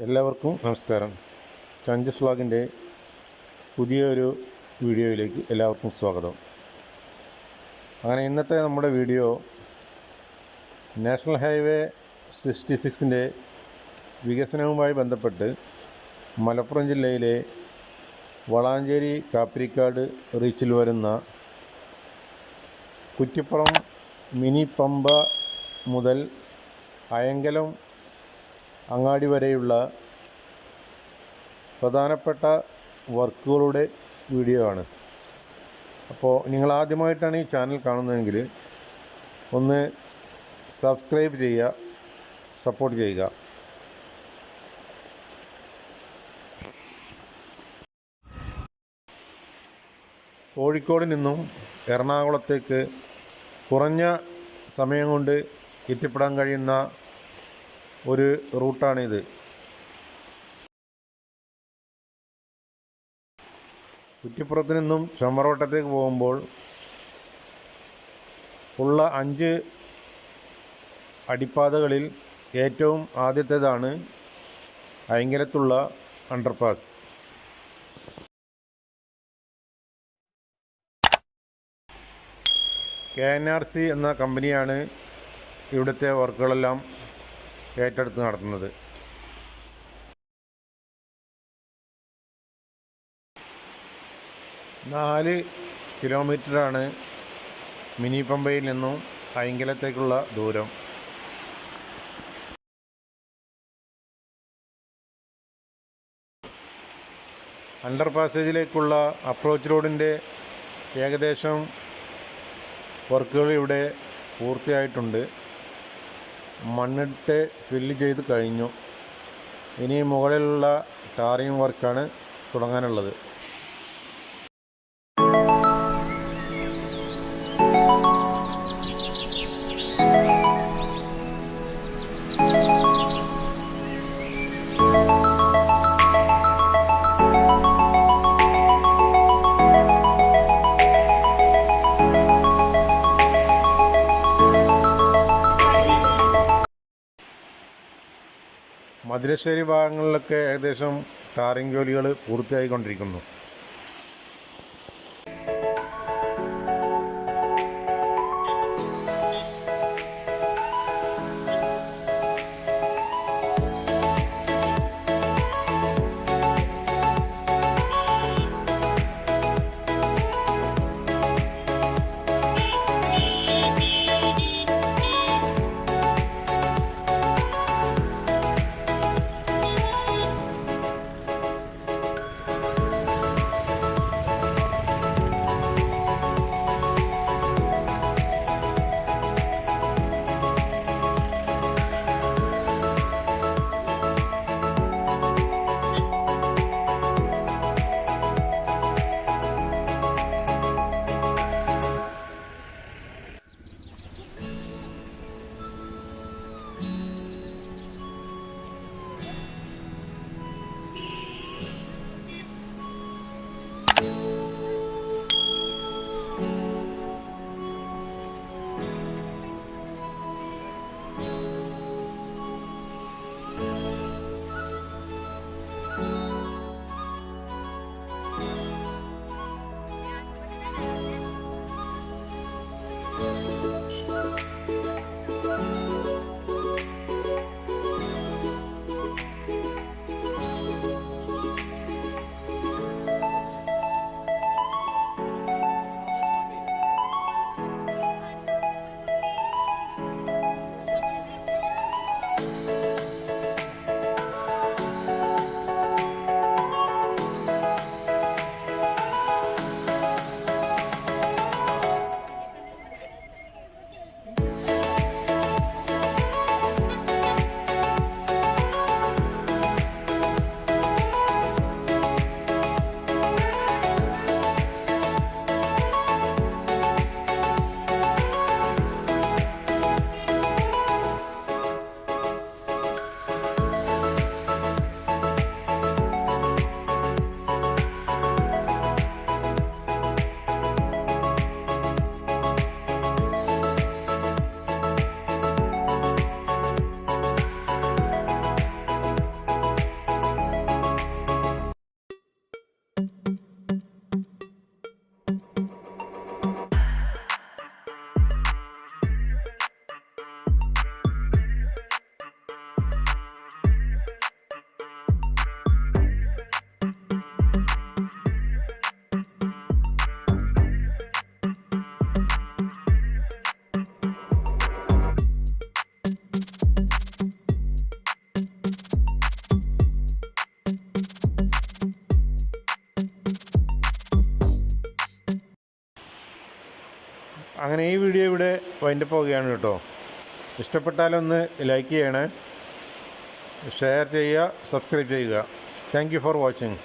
എല്ലാവർക്കും നമസ്കാരം. ചഞ്ചസ് വ്ളോഗിൻ്റെ പുതിയൊരു വീഡിയോയിലേക്ക് എല്ലാവർക്കും സ്വാഗതം. അങ്ങനെ ഇന്നത്തെ നമ്മുടെ വീഡിയോ നാഷണൽ ഹൈവേ 66ൻ്റെ വികസനവുമായി ബന്ധപ്പെട്ട് മലപ്പുറം ജില്ലയിലെ വളാഞ്ചേരി കാപ്പിരിക്കാട് റീച്ചിൽ വരുന്ന കുറ്റിപ്പുറം മിനി പമ്പ മുതൽ അയങ്കലം അങ്ങാടി വരെയുള്ള പ്രധാനപ്പെട്ട വർക്കുകളുടെ വീഡിയോ ആണ്. അപ്പോൾ നിങ്ങൾ ആദ്യമായിട്ടാണ് ഈ ചാനൽ കാണുന്നതെങ്കിൽ ഒന്ന് സബ്സ്ക്രൈബ് ചെയ്യുക, സപ്പോർട്ട് ചെയ്യുക. കോഴിക്കോട് നിന്നും എറണാകുളത്തേക്ക് കുറഞ്ഞ സമയം കൊണ്ട് എത്തിപ്പെടാൻ കഴിയുന്ന ഒരു റൂട്ടാണിത്. കുറ്റിപ്പുറത്ത് നിന്നും ചമ്മറവട്ടത്തേക്ക് പോകുമ്പോൾ ഉള്ള 5 അടിപ്പാതകളിൽ ഏറ്റവും ആദ്യത്തേതാണ് അയങ്കലത്തുള്ള അണ്ടർപാസ്. KNRC എന്ന കമ്പനിയാണ് ഇവിടുത്തെ വർക്കുകളെല്ലാം ഏറ്റെടുത്ത് നടത്തുന്നത്. നാല് കിലോമീറ്ററാണ് മിനി പമ്പയിൽ നിന്നും അയങ്കലത്തേക്കുള്ള ദൂരം. അണ്ടർ പാസേജിലേക്കുള്ള അപ്രോച്ച് റോഡിൻ്റെ ഏകദേശം വർക്കുകൾ ഇവിടെ പൂർത്തിയായിട്ടുണ്ട്. മണ്ണിട്ട് ഫില്ല് ചെയ്ത് കഴിഞ്ഞു. ഇനി മുകളിലുള്ള ടാറിങ് വർക്കാണ് തുടങ്ങാനുള്ളത്. മധുരശ്ശേരി ഭാഗങ്ങളിലൊക്കെ ഏകദേശം ടാറിങ് ജോലികൾ പൂർത്തിയായിക്കൊണ്ടിരിക്കുന്നു. അങ്ങനെ ഈ വീഡിയോ ഇവിടെ വൈൻഡപ്പ് പോവുകയാണ് കേട്ടോ. ഇഷ്ടപ്പെട്ടാലൊന്ന് ലൈക്ക് ചെയ്യണേ, ഷെയർ ചെയ്യുക, സബ്സ്ക്രൈബ് ചെയ്യുക. Thank you for watching.